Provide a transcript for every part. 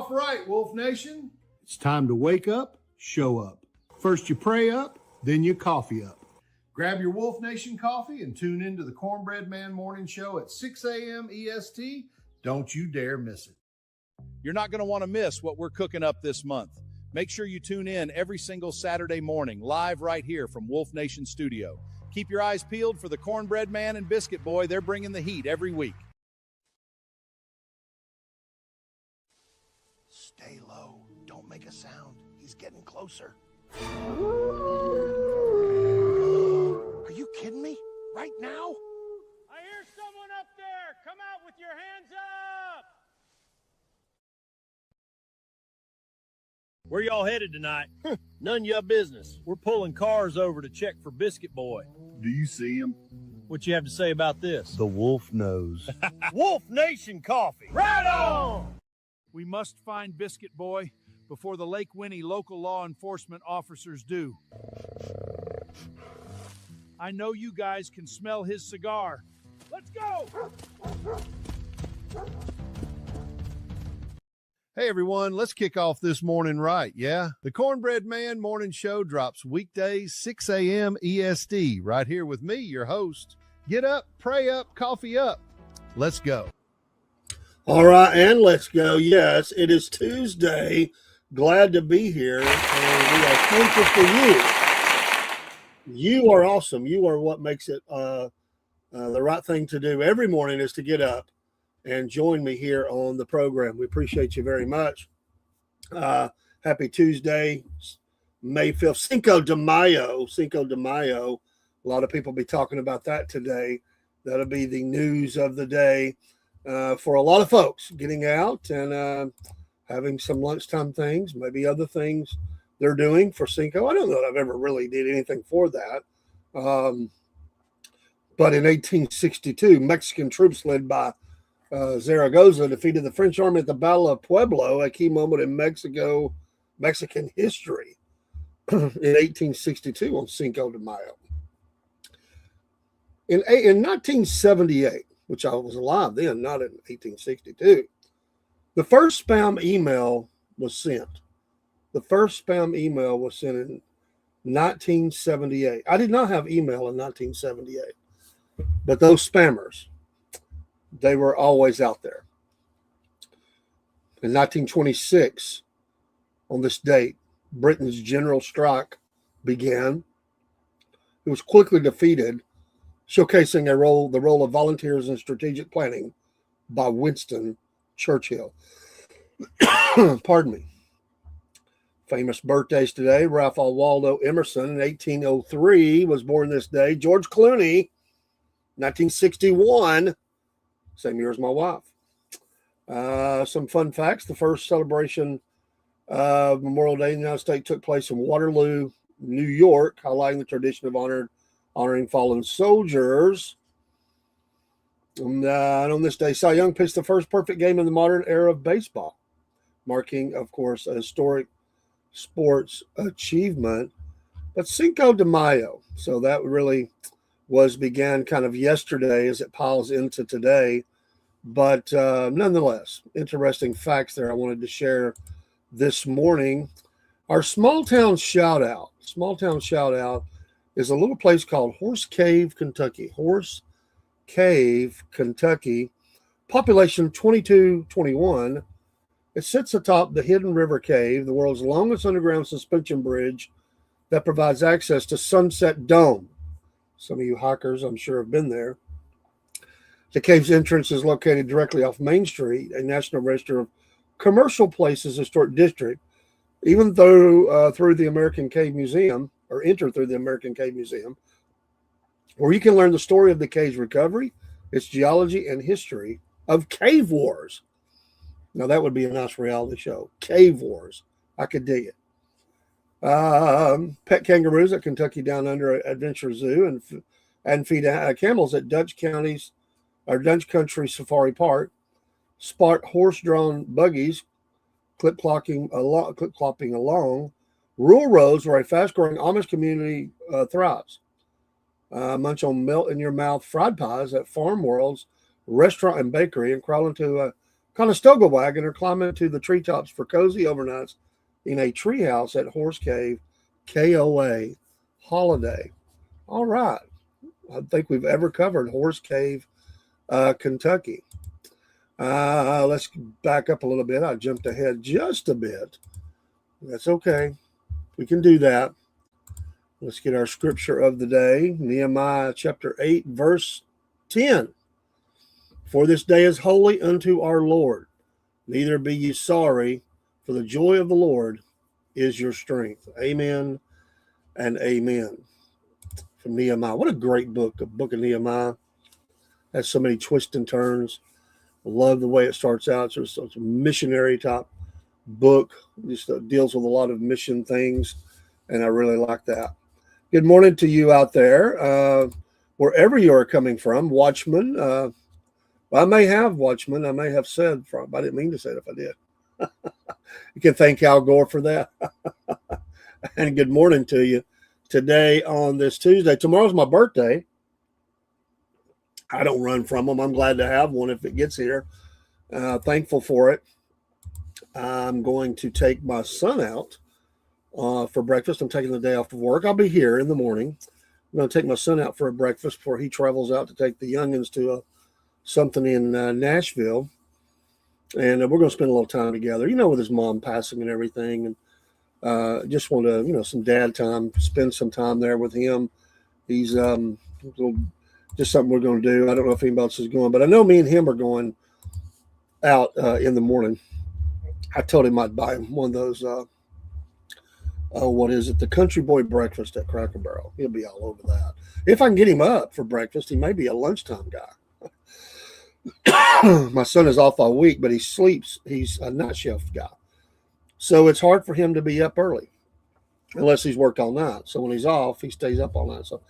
off right, Wolf Nation. It's time to wake up, show up. First you pray up, then you coffee up. Grab your Wolf Nation coffee and tune into the Cornbread Man Morning Show at 6 a.m. EST. Don't you dare miss it. You're not going to want to miss what we're cooking up this month. Make sure you tune in every single Saturday morning, live right here from Wolf Nation Studio. Keep your eyes peeled for the Cornbread Man and Biscuit Boy. They're bringing the heat every week. Stay low. Don't make a sound. He's getting closer. Are you kidding me? Right now? I hear someone up there. Come out with your hands up. Where y'all headed tonight? None of your business. We're pulling cars over to check for Biscuit Boy. Do you see him? What you have to say about this? The wolf knows. Wolf Nation coffee. Right on! We must find Biscuit Boy before the Lake Winnie local law enforcement officers do. I know you guys can smell his cigar. Let's go! Hey everyone, let's kick off this morning right, yeah? The Cornbread Man Morning Show drops weekdays, 6 a.m. EST, right here with me, your host. Get up, pray up, coffee up. Let's go. All right, and let's go. Yes, it is Tuesday. Glad to be here, and we are thankful for you. You are awesome. You are what makes it the right thing to do every morning is to get up and join me here on the program. We appreciate you very much. Happy Tuesday, May 5th, Cinco de Mayo. Cinco de Mayo. A lot of people will be talking about that today. That'll be the news of the day for a lot of folks, getting out and having some lunchtime things, maybe other things they're doing for Cinco. I don't know that I've ever really did anything for that. But in 1862, Mexican troops led by Zaragoza defeated the French army at the Battle of Pueblo, a key moment in Mexican history in 1862 on Cinco de Mayo. In 1978, which I was alive then, not in 1862, the first spam email was sent. The first spam email was sent in 1978. I did not have email in 1978, but those spammers, they were always out there. In 1926, on this date, Britain's general strike began. It was quickly defeated, showcasing the role of volunteers in strategic planning by Winston Churchill. Pardon me. Famous birthdays today. Ralph Waldo Emerson in 1803 was born this day. George Clooney, 1961, same year as my wife. Some fun facts. The first celebration of Memorial Day in the United States took place in Waterloo, New York, highlighting the tradition of honoring fallen soldiers. And on this day, Cy Young pitched the first perfect game in the modern era of baseball, marking, of course, a historic sports achievement. But Cinco de Mayo, so that really began kind of yesterday as it piles into today. But nonetheless, interesting facts there I wanted to share this morning. Our small town shout out is a little place called Horse Cave, Kentucky. Horse Cave, Kentucky. Population 2221. It sits atop the Hidden River Cave, the world's longest underground suspension bridge that provides access to Sunset Dome. Some of you hikers, I'm sure, have been there. The cave's entrance is located directly off Main Street, a National Register of Commercial Places Historic District. Even though through the American Cave Museum, or enter through the American Cave Museum, where you can learn the story of the cave's recovery, its geology, and history of cave wars. Now, that would be a nice reality show. Cave Wars. I could dig it. Pet kangaroos at Kentucky Down Under Adventure Zoo and feed camels at Dutch Country Safari Park. Spot horse-drawn buggies clip-clopping along rural roads where a fast-growing Amish community thrives. Munch on melt-in-your-mouth fried pies at Farm World's restaurant and bakery and crawl into Conestoga wagon or climbing to the treetops for cozy overnights in a treehouse at Horse Cave, KOA holiday. All right. I don't think we've ever covered Horse Cave, Kentucky. Let's back up a little bit. I jumped ahead just a bit. That's okay. We can do that. Let's get our scripture of the day. Nehemiah chapter 8, verse 10. For this day is holy unto our Lord. Neither be ye sorry, for the joy of the Lord is your strength. Amen and amen. From Nehemiah. What a great book, the book of Nehemiah. Has so many twists and turns. I love the way it starts out. It's a missionary type book. Just deals with a lot of mission things, and I really like that. Good morning to you out there, wherever you are coming from, watchmen. I may have watchmen. I may have said from. I didn't mean to say it if I did. You can thank Al Gore for that. And good morning to you today on this Tuesday. Tomorrow's my birthday. I don't run from them. I'm glad to have one if it gets here. Thankful for it. I'm going to take my son out for breakfast. I'm taking the day off of work. I'll be here in the morning. I'm going to take my son out for a breakfast before he travels out to take the youngins to something in Nashville. And we're going to spend a little time together, with his mom passing and everything. And just want to, some dad time, spend some time there with him. He's just something we're going to do. I don't know if anybody else is going, but I know me and him are going out in the morning. I told him I'd buy him one of those, what is it? The Country Boy breakfast at Cracker Barrel. He'll be all over that. If I can get him up for breakfast, he may be a lunchtime guy. My son is off all week, but he sleeps. He's a night shift guy. So it's hard for him to be up early unless he's worked all night. So when he's off, he stays up all night. So,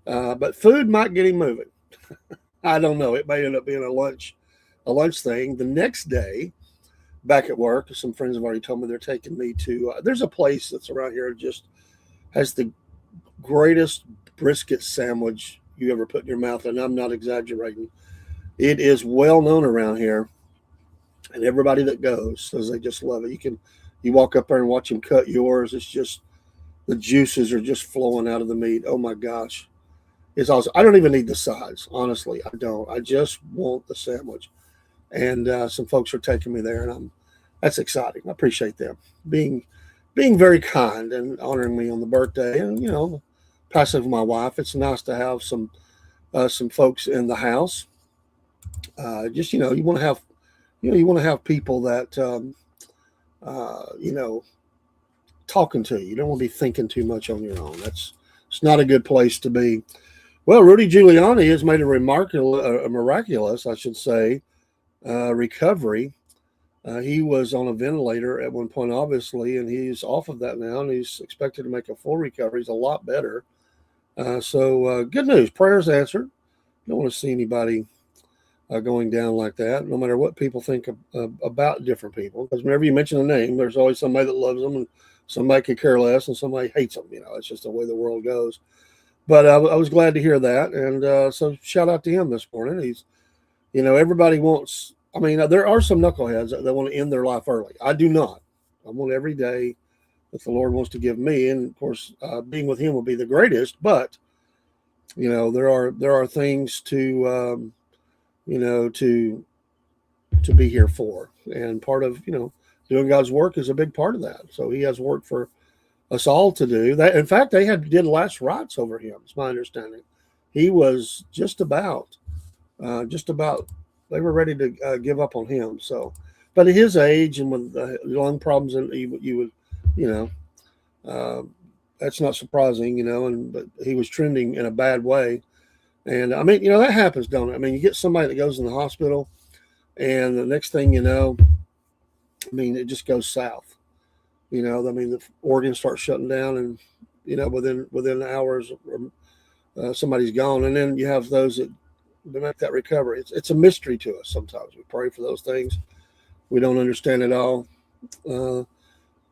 but food might get him moving. I don't know. It may end up being a lunch thing. The next day, back at work, some friends have already told me they're taking me to, there's a place that's around here that just has the greatest brisket sandwich you ever put in your mouth. And I'm not exaggerating. It is well known around here, and everybody that goes says they just love it. You walk up there and watch them cut yours. It's just, the juices are just flowing out of the meat. Oh my gosh. It's awesome. I don't even need the sides. Honestly, I don't. I just want the sandwich. And some folks are taking me there, and that's exciting. I appreciate them being very kind and honoring me on the birthday. And, passing for my wife. It's nice to have some folks in the house. Just, you want to have people that, talking to you. You don't want to be thinking too much on your own. It's not a good place to be. Well, Rudy Giuliani has made a miraculous, I should say, recovery. He was on a ventilator at one point, obviously, and he's off of that now, and he's expected to make a full recovery. He's a lot better. So good news. Prayers answered. Don't want to see anybody going down like that, no matter what people think about different people. Because whenever you mention a name, there's always somebody that loves them, and somebody could care less, and somebody hates them. It's just the way the world goes. But I was glad to hear that, and so shout out to him this morning. He's, everybody wants. I mean, there are some knuckleheads that want to end their life early. I do not. I want every day that the Lord wants to give me, and of course, being with Him will be the greatest. But there are things to to be here for, and part of doing God's work is a big part of that. So He has work for us all to do. That, in fact, they did last rites over him. It's my understanding. He was just about. They were ready to give up on him. So, but at his age and with the lung problems, and you would, that's not surprising, but he was trending in a bad way. And I mean, that happens, don't it? I mean, you get somebody that goes in the hospital, and the next thing you know, I mean, it just goes south. I mean, the organs start shutting down, and within hours, somebody's gone. And then you have those that make that recovery. It's a mystery to us sometimes. We pray for those things. We don't understand it all. The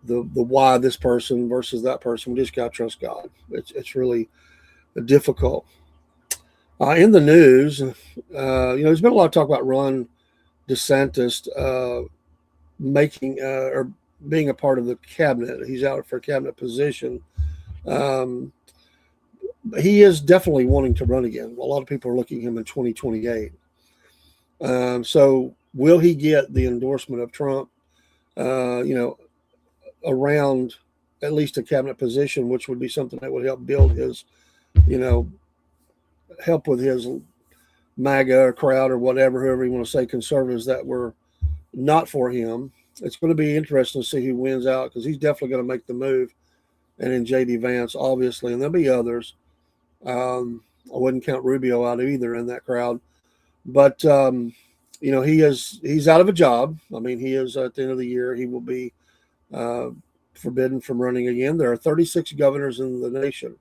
why this person versus that person. We just got to trust God. It's really difficult. In the news, there's been a lot of talk about Ron DeSantis making or being a part of the cabinet. He's out for a cabinet position. He is definitely wanting to run again. A lot of people are looking at him in 2028. So will he get the endorsement of Trump, around at least a cabinet position, which would be something that would help build his, help with his MAGA crowd or whatever, whoever you want to say, conservatives that were not for him. It's going to be interesting to see who wins out, because he's definitely going to make the move. And then J.D. Vance, obviously, and there'll be others. I wouldn't count Rubio out either in that crowd. But, he's out of a job. I mean, he is at the end of the year. He will be forbidden from running again. There are 36 governors in the nation,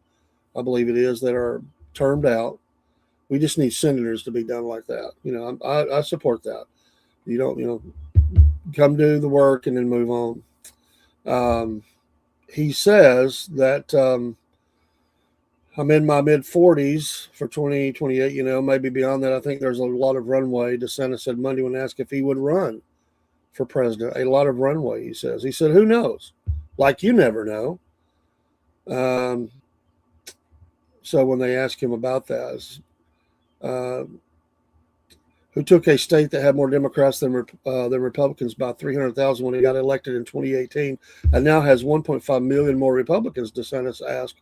I believe it is, that are termed out. We just need senators to be done like that. I support that. You don't, come do the work and then move on. He says that I'm in my mid 40s for 2028, maybe beyond that. I think there's a lot of runway. DeSantis said Monday when asked if he would run for president. A lot of runway, he says. He said, who knows? Like, you never know. So when they asked him about that, who took a state that had more Democrats than Republicans by 300,000 when he got elected in 2018 and now has 1.5 million more Republicans, DeSantis asked,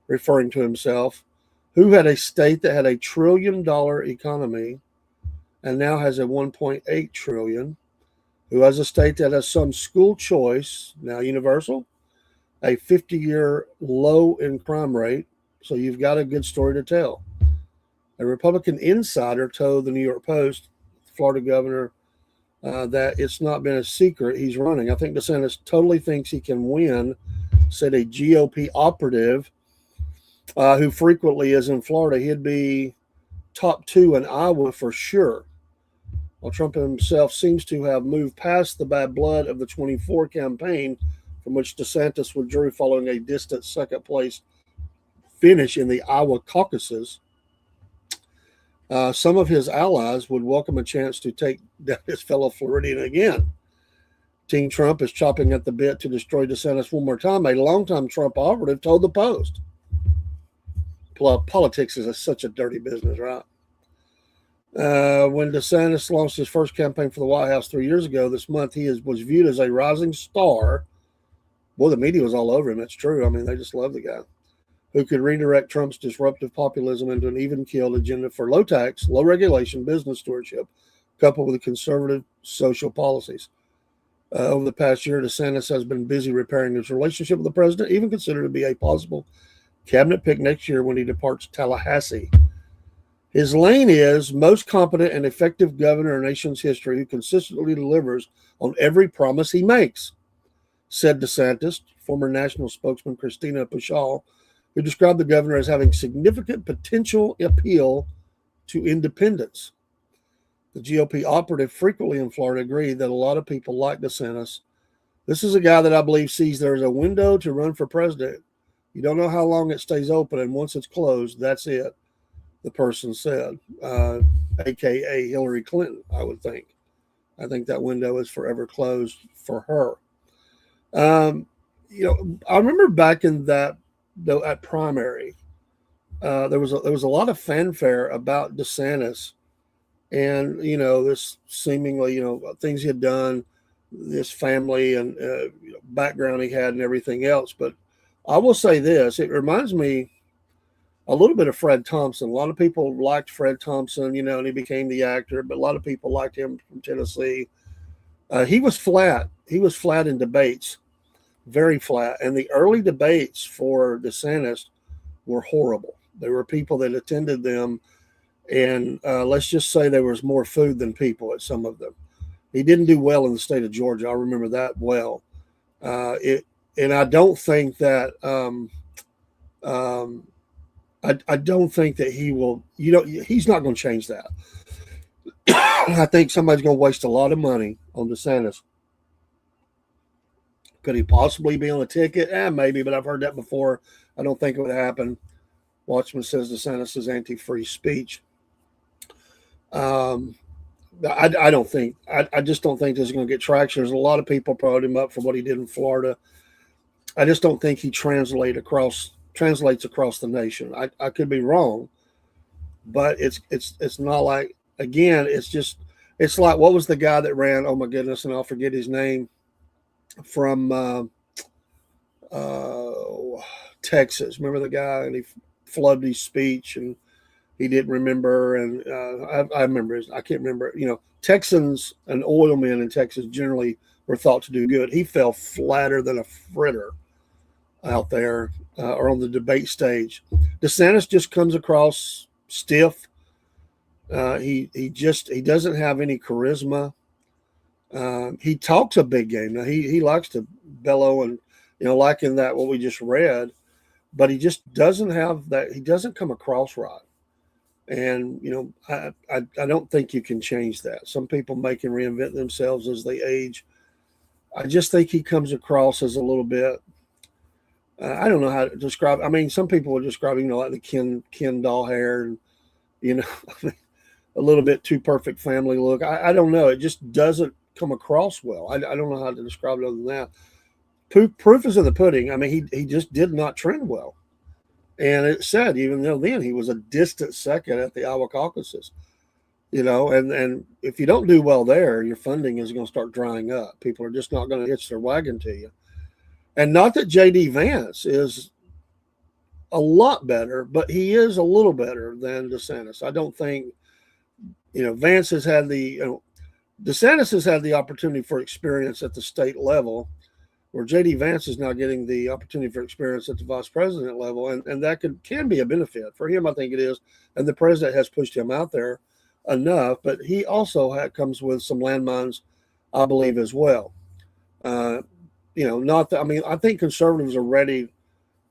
referring to himself, who had a state that had $1 trillion economy and now has a 1.8 trillion, who has a state that has some school choice, now universal, a 50-year low in crime rate. So you've got a good story to tell. A Republican insider told the New York Post, Florida governor, that it's not been a secret he's running. I think DeSantis totally thinks he can win, said a GOP operative who frequently is in Florida. He'd be top 2 in Iowa for sure. While Trump himself seems to have moved past the bad blood of the 24 campaign, from which DeSantis withdrew following a distant second place finish in the Iowa caucuses. Some of his allies would welcome a chance to take down his fellow Floridian again. Team Trump is chopping at the bit to destroy DeSantis one more time, a longtime Trump operative told the Post. Politics is such a dirty business, right? When DeSantis launched his first campaign for the White House 3 years ago this month, he was viewed as a rising star. Boy, the media was all over him. That's true. I mean, they just love the guy, who could redirect Trump's disruptive populism into an even-keeled agenda for low tax, low regulation, business stewardship, coupled with conservative social policies. Over the past year, DeSantis has been busy repairing his relationship with the president, even considered to be a possible cabinet pick next year when he departs Tallahassee. His lane is most competent and effective governor in our nation's history who consistently delivers on every promise he makes, said DeSantis. Former national spokesman Christina Pushaw, who described the governor as having significant potential appeal to independents. The GOP operative frequently in Florida agreed that a lot of people like DeSantis. This is a guy that I believe sees there's a window to run for president. You don't know how long it stays open, and once it's closed, that's it, the person said, a.k.a. Hillary Clinton, I would think. I think that window is forever closed for her. I remember back in that, though, at primary, there was a lot of fanfare about DeSantis and, this seemingly, things he had done, this family and background he had and everything else. But I will say this, it reminds me a little bit of Fred Thompson. A lot of people liked Fred Thompson, and he became the actor, but a lot of people liked him from Tennessee. He was flat. He was flat in debates, very flat. And the early debates for DeSantis were horrible. There were people that attended them, and let's just say there was more food than people at some of them. He didn't do well in the state of Georgia. I remember that well. And I don't think that I don't think that he will. He's not going to change that. I think somebody's going to waste a lot of money on DeSantis. Could he possibly be on a ticket? Maybe, but I've heard that before. I don't think it would happen. Watchman says DeSantis is anti-free speech. I don't think I just don't think this is going to get traction. There's a lot of people promoting him up for what he did in Florida. I just don't think he translates across the nation. I could be wrong, but it's not like, again, it's like, what was the guy that ran? Oh my goodness, and I'll forget his name, from Texas. Remember the guy, and he flubbed his speech and he didn't remember. And I remember I can't remember. Texans and oil men in Texas generally were thought to do good. He fell flatter than a fritter out there, or on the debate stage. DeSantis just comes across stiff. He doesn't have any charisma. He talks a big game. Now he likes to bellow, and like in that what we just read, but he just doesn't have that. He doesn't come across right. And I don't think you can change that. Some people can reinvent themselves as they age. I just think he comes across as a little bit. I don't know how to describe. I mean, some people would describe him, like the Ken doll hair, and a little bit too perfect family look. I don't know. It just doesn't come across well. I don't know how to describe it other than that. Proof is in the pudding. I mean, he just did not trend well. And it said, even though then he was a distant second at the Iowa caucuses, and if you don't do well there, your funding is going to start drying up. People are just not going to hitch their wagon to you. And not that J.D. Vance is a lot better, but he is a little better than DeSantis. I don't think, Vance has had DeSantis has had the opportunity for experience at the state level, where J.D. Vance is now getting the opportunity for experience at the vice president level. And that can be a benefit for him. I think it is. And the president has pushed him out there enough, but he also comes with some landmines, I believe, as well. I think conservatives are ready,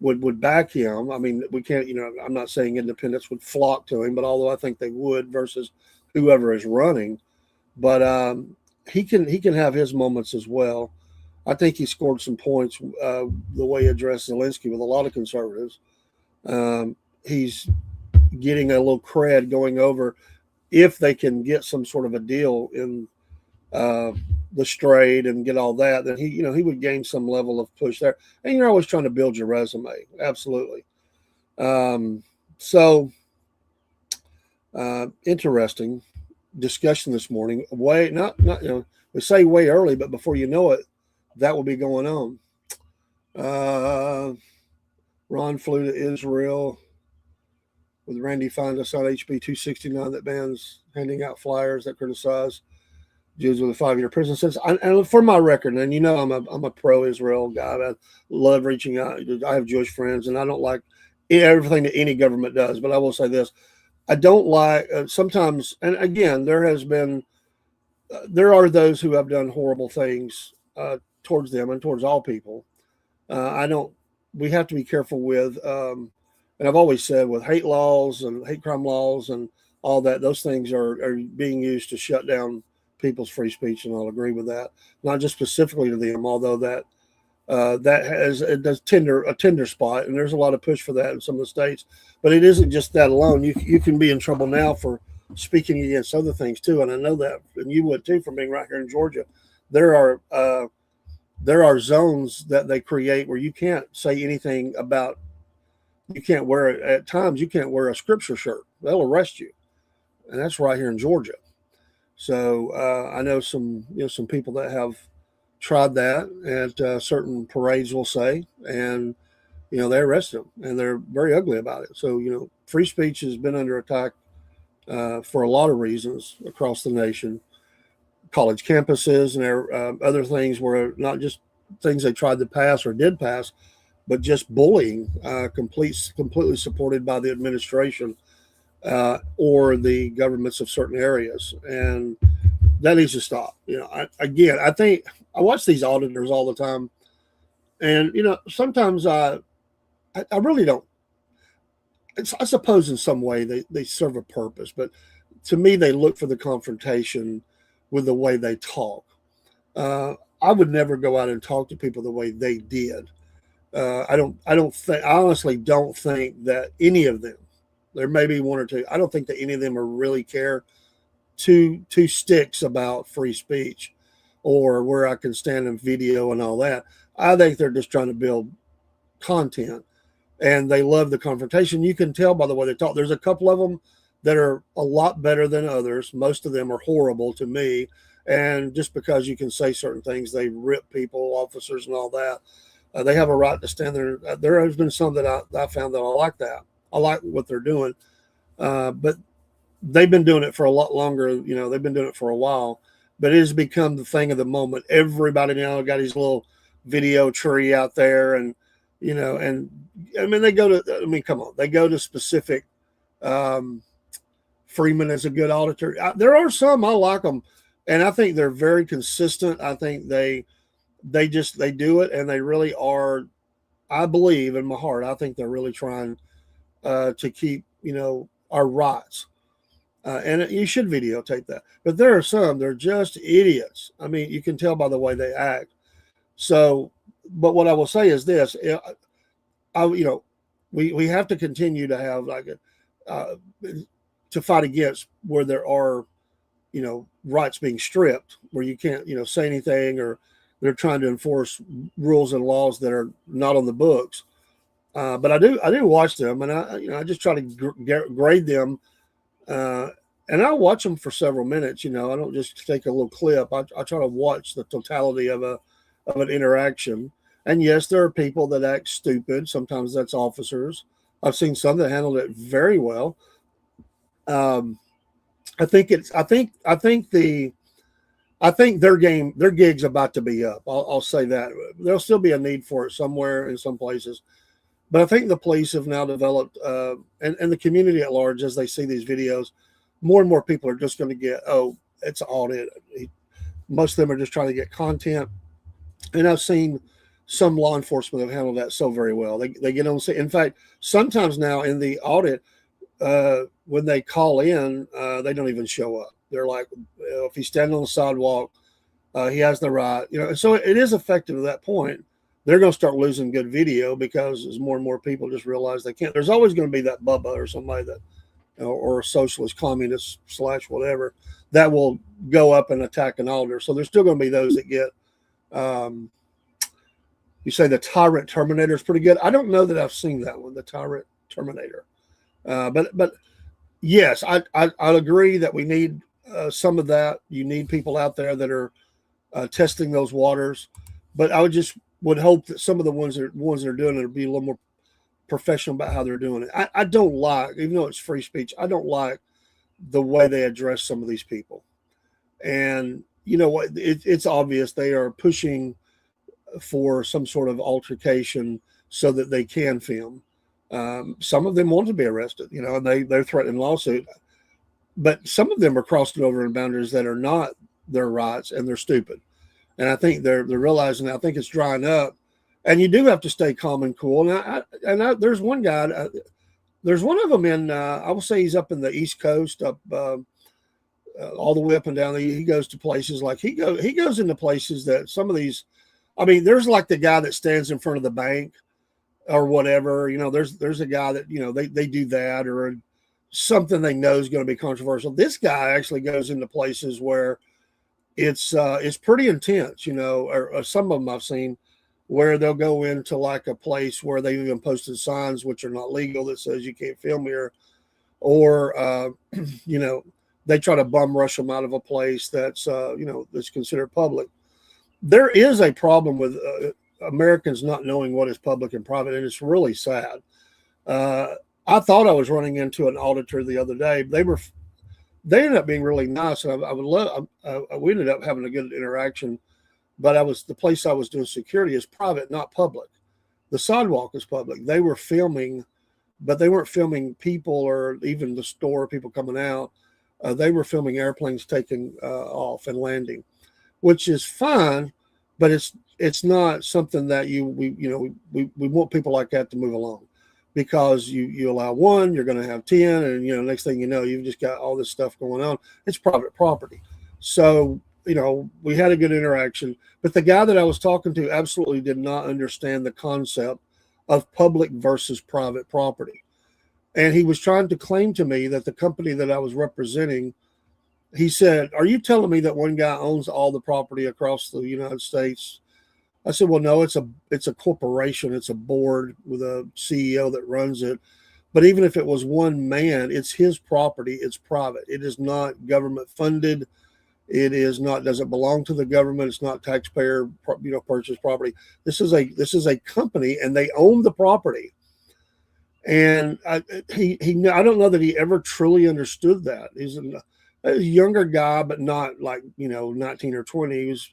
would back him. I mean, we can't, I'm not saying independents would flock to him, but although I think they would versus whoever is running, but he can have his moments as well. I think he scored some points the way he addressed Zelensky with a lot of conservatives. He's getting a little cred going over if they can get some sort of a deal in the Strait and get all that, then he would gain some level of push there. And you're always trying to build your resume. Absolutely. Interesting discussion this morning. We say way early, but before you know it, that will be going on. Ron flew to Israel with Randy Feindes on HB 269 that bans handing out flyers that criticize Jews with a 5-year prison sentence. And for my record, and I'm a pro-Israel guy. I love reaching out. I have Jewish friends, and I don't like everything that any government does. But I will say this: I don't like sometimes. And again, there are those who have done horrible things towards them and towards all people. We have to be careful with, and I've always said, with hate laws and hate crime laws and all that, those things are being used to shut down people's free speech, and I'll agree with that. Not just specifically to them, although that does a tender spot, and there's a lot of push for that in some of the states. But it isn't just that alone. You can be in trouble now for speaking against other things too, and I know that, and you would too, from being right here in Georgia. There are zones that they create where you can't say anything about. You can't wear, at times you can't wear a scripture shirt. They'll arrest you, and that's right here in Georgia. So I know some people that have tried that at certain parades, we'll say, and they arrest them, and they're very ugly about it. So free speech has been under attack for a lot of reasons across the nation. College campuses and other things were not just things they tried to pass or did pass, but just bullying, completely supported by the administration or the governments of certain areas, and that needs to stop. I think I watch these auditors all the time, and sometimes I really don't. I suppose in some way they serve a purpose, but to me they look for the confrontation with the way they talk. I would never go out and talk to people the way they did. I honestly don't think that any of them. There may be one or two. I don't think that any of them really care two sticks about free speech or where I can stand in video and all that. I think they're just trying to build content, and they love the confrontation. You can tell by the way they talk. There's a couple of them that are a lot better than others. Most of them are horrible to me. And just because you can say certain things, they rip people, officers, and all that. They have a right to stand there. There has been some that I found that I like that. I like what they're doing. But they've been doing it for a lot longer. They've been doing it for a while. But it has become the thing of the moment. Everybody now got his little video tree out there. And, and I mean, come on. They go to specific Freeman is a good auditor. There are some, I like them. And I think they're very consistent. I think they do it, and they really are. I believe in my heart, I think they're really trying to keep, our rights. And you should videotape that. But there are some, they're just idiots. I mean, you can tell by the way they act. So, but what I will say is this, we have to continue to have to fight against where there are, rights being stripped, where you can't, say anything, or they're trying to enforce rules and laws that are not on the books. But I do watch them, and I just try to grade them, and I watch them for several minutes. I don't just take a little clip. I try to watch the totality of an interaction. And yes, there are people that act stupid. Sometimes that's officers. I've seen some that handled it very well. I think their gig's about to be up. I'll say that. There'll still be a need for it somewhere in some places. But I think the police have now developed, and the community at large, as they see these videos, more and more people are just going to get, it's an audit. Most of them are just trying to get content. And I've seen some law enforcement have handled that so very well. They get on. In fact, sometimes now in the audit, when they call in, they don't even show up. They're like, if he's standing on the sidewalk, he has the right, and so it is effective at that point. They're going to start losing good video because as more and more people just realize they can't. There's always going to be that Bubba or somebody that, or a socialist, communist / whatever, that will go up and attack an altar. So there's still going to be those that get, you say the Tyrant Terminator is pretty good. I don't know that I've seen that one, the Tyrant Terminator. But yes, I'll agree that we need some of that. You need people out there that are testing those waters. But I would hope that some of the ones that are doing it will be a little more professional about how they're doing it. I don't like, even though it's free speech, I don't like the way they address some of these people. And you know what? It's obvious they are pushing for some sort of altercation so that they can film. Some of them want to be arrested, and they're threatening lawsuit. But some of them are crossing over in boundaries that are not their rights, and they're stupid. And I think they're realizing that. I think it's drying up. And you do have to stay calm and cool. And there's one guy, there's one of them in, I will say he's up in the East Coast, up all the way up and down. He goes to places like he goes into places that some of these, I mean, there's like the guy that stands in front of the bank or whatever, there's a guy that, they do that or something they know is going to be controversial. This guy actually goes into places where it's pretty intense, or some of them I've seen where they'll go into like a place where they even posted signs, which are not legal, that says you can't film here, or, they try to bum rush them out of a place that's, that's considered public. There is a problem with Americans not knowing what is public and private, and it's really sad. I thought I was running into an auditor the other day. They ended up being really nice, and we ended up having a good interaction. But the place I was doing security is private, not public. The sidewalk is public. They were filming, but they weren't filming people or even the store, people coming out. They were filming airplanes taking off and landing, which is fine, but it's not something that we want people like that to move along, because you allow one, you're going to have 10, and next thing you know, you've just got all this stuff going on. It's private property. So we had a good interaction, but the guy that I was talking to absolutely did not understand the concept of public versus private property. And he was trying to claim to me that the company that I was representing he said, "Are you telling me that one guy owns all the property across the United States?" I said, "Well, no, it's a corporation. It's a board with a CEO that runs it. But even if it was one man, it's his property. It's private. It is not government funded. It is not, doesn't belong to the government. It's not taxpayer, purchased property. This is a company, and they own the property." And I don't know that he ever truly understood that. He's a younger guy, but not like 19 or 20. He was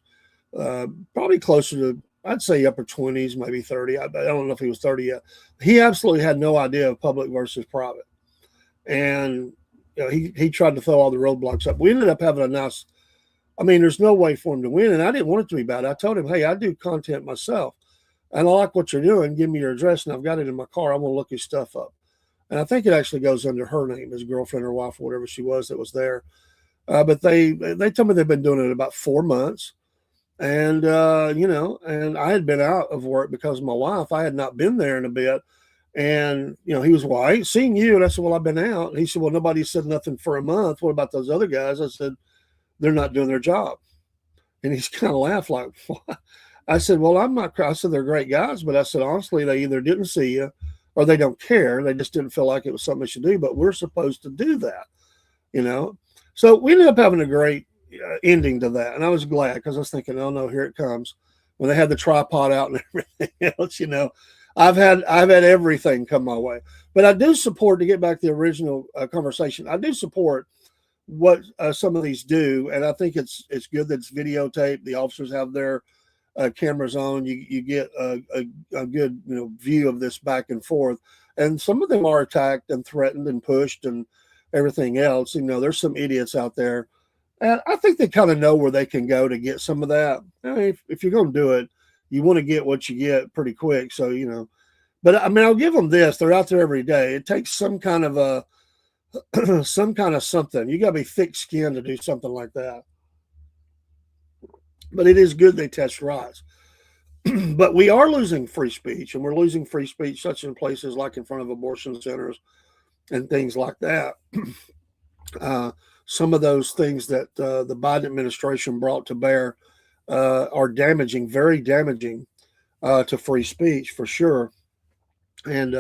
probably closer to, I'd say, upper 20s, maybe 30. I don't know if he was 30 yet. He absolutely had no idea of public versus private, and he tried to throw all the roadblocks up. We ended up having a nice. I mean, there's no way for him to win, and I didn't want it to be bad. I told him, "Hey, I do content myself, and I like what you're doing. Give me your address, and I've got it in my car. I want to look his stuff up." And I think it actually goes under her name, his girlfriend or wife or whatever she was that was there. But they told me they've been doing it about 4 months. And, and I had been out of work because of my wife. I had not been there in a bit. And, he was, "Well, I ain't seen you." And I said, "Well, I've been out." And he said, "Well, nobody said nothing for a month. What about those other guys?" I said, "They're not doing their job." And he's kind of laughed like, "What?" I said, "Well, I'm not," I said, "They're great guys." But I said, "Honestly, they either didn't see you or they don't care. They just didn't feel like it was something they should do. But we're supposed to do that, So we ended up having a great ending to that. And I was glad because I was thinking, "Oh no, here it comes." When they had the tripod out and everything else, I've had everything come my way. But I do support, to get back to the original conversation, I do support what some of these do. And I think it's good that it's videotaped. The officers have their cameras on. You get a good view of this back and forth. And some of them are attacked and threatened and pushed and everything else. There's some idiots out there. And I think they kind of know where they can go to get some of that. I mean, if you're going to do it, you want to get what you get pretty quick. So, but I mean, I'll give them this. They're out there every day. It takes some kind of something. You got to be thick skinned to do something like that. But it is good they test rise. But we are losing free speech, and we're losing free speech such in places like in front of abortion centers and things like that. Some of those things that the Biden administration brought to bear are damaging, very damaging to free speech for sure. And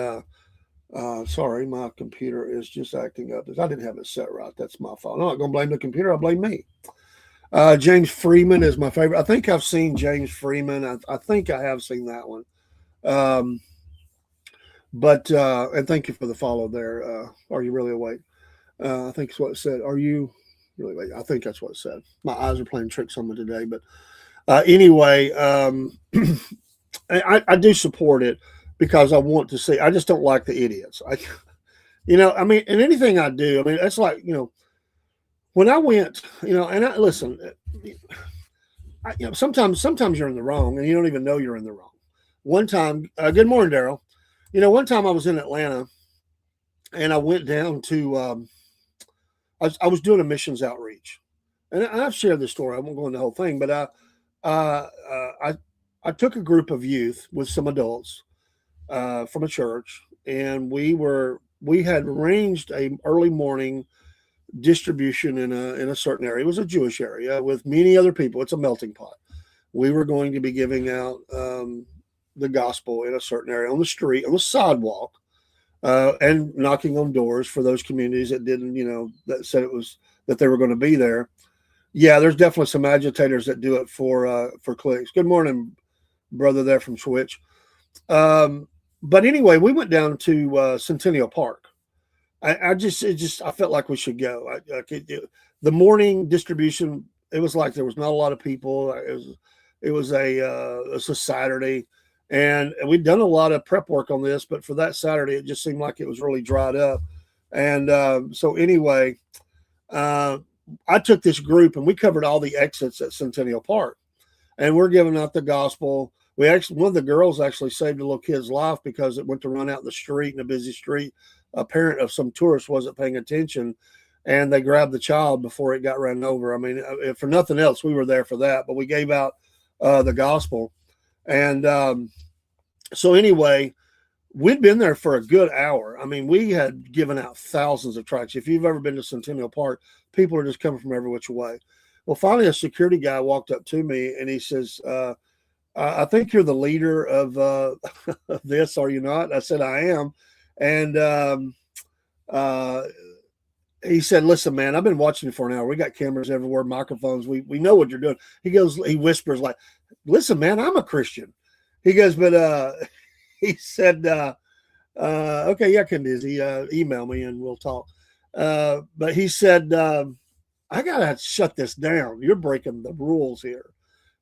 sorry, my computer is just acting up. I didn't have it set right. That's my fault. I'm not going to blame the computer. I'll blame me. James Freeman is my favorite. I think I've seen James Freeman. I think I have seen that one. But and thank you for the follow there. Are you really awake? I think it's what it said. Are you really awake? I think that's what it said. My eyes are playing tricks on me today. But anyway, I do support it because I want to see. I just don't like the idiots. I mean, and anything I do, I mean, it's like, when I went, and I listen, sometimes you're in the wrong and you don't even know you're in the wrong. One time, good morning, Daryl. One time I was in Atlanta and I went down to, I was doing a missions outreach, and I've shared this story. I won't go into the whole thing, but I took a group of youth with some adults from a church, and we had arranged a early morning distribution in a certain area. It was a Jewish area with many other people. It's a melting pot. We were going to be giving out the gospel in a certain area on the street, on the sidewalk, and knocking on doors for those communities that didn't, that said that they were going to be there. Yeah, there's definitely some agitators that do it for clicks. Good morning, brother there from Switch. But anyway, we went down to Centennial Park. I felt like we should go. The morning distribution, it was like there was not a lot of people. It was a Saturday, and we'd done a lot of prep work on this, but for that Saturday, it just seemed like it was really dried up. And so anyway, I took this group and we covered all the exits at Centennial Park, and we're giving out the gospel. One of the girls actually saved a little kid's life because it went to run out in the street, in a busy street. A parent of some tourist wasn't paying attention, and they grabbed the child before it got run over. I mean, for nothing else, we were there for that, but we gave out the gospel. And so anyway, we'd been there for a good hour. I mean, we had given out thousands of tracts. If you've ever been to Centennial Park, people are just coming from every which way. Well, finally, a security guy walked up to me and he says, I think you're the leader of this, are you not? I said, I am. And he said, listen, man, I've been watching you for an hour. We got cameras everywhere, microphones. We know what you're doing. He whispers like, listen, man, I'm a Christian. He goes, but he said, okay, yeah, Candizi, email me and we'll talk. But he said, I got to shut this down. You're breaking the rules here.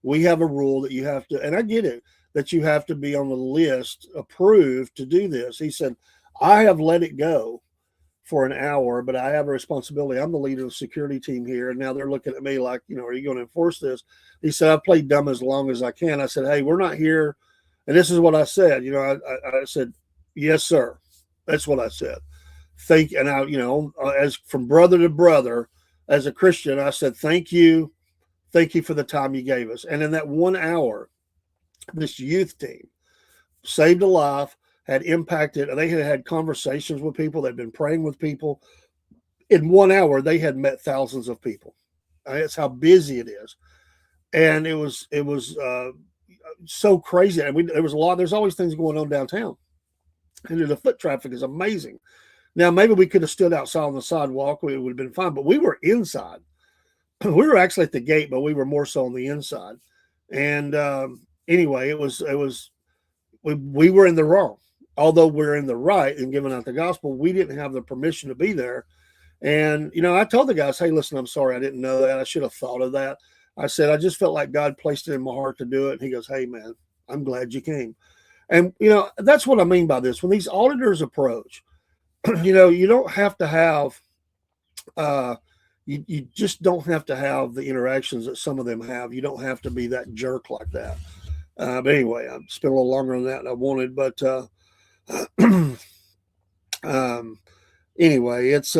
We have a rule that you have to, and I get it, that you have to be on the list approved to do this. He said, I have let it go for an hour, but I have a responsibility. I'm the leader of the security team here. And now they're looking at me like, are you going to enforce this? He said, I've played dumb as long as I can. I said, hey, we're not here. And this is what I said. I said, yes, sir. That's what I said. And I, as from brother to brother, as a Christian, I said, thank you. Thank you for the time you gave us. And in that 1 hour, this youth team saved a life, had impacted, they had conversations with people, they'd been praying with people. In 1 hour, they had met thousands of people. That's how busy it is. And it was so crazy. And there's always things going on downtown. And the foot traffic is amazing. Now, maybe we could have stood outside on the sidewalk. It would have been fine, but we were inside. We were actually at the gate, but we were more so on the inside. And anyway, we were in the wrong. Although we're in the right in giving out the gospel, we didn't have the permission to be there. And, I told the guys, hey, listen, I'm sorry. I didn't know that. I should have thought of that. I said, I just felt like God placed it in my heart to do it. And he goes, hey, man, I'm glad you came. And, that's what I mean by this. When these auditors approach, you don't have to have, you just don't have to have the interactions that some of them have. You don't have to be that jerk like that. But anyway, I spent a little longer on that than I wanted, but, anyway, it's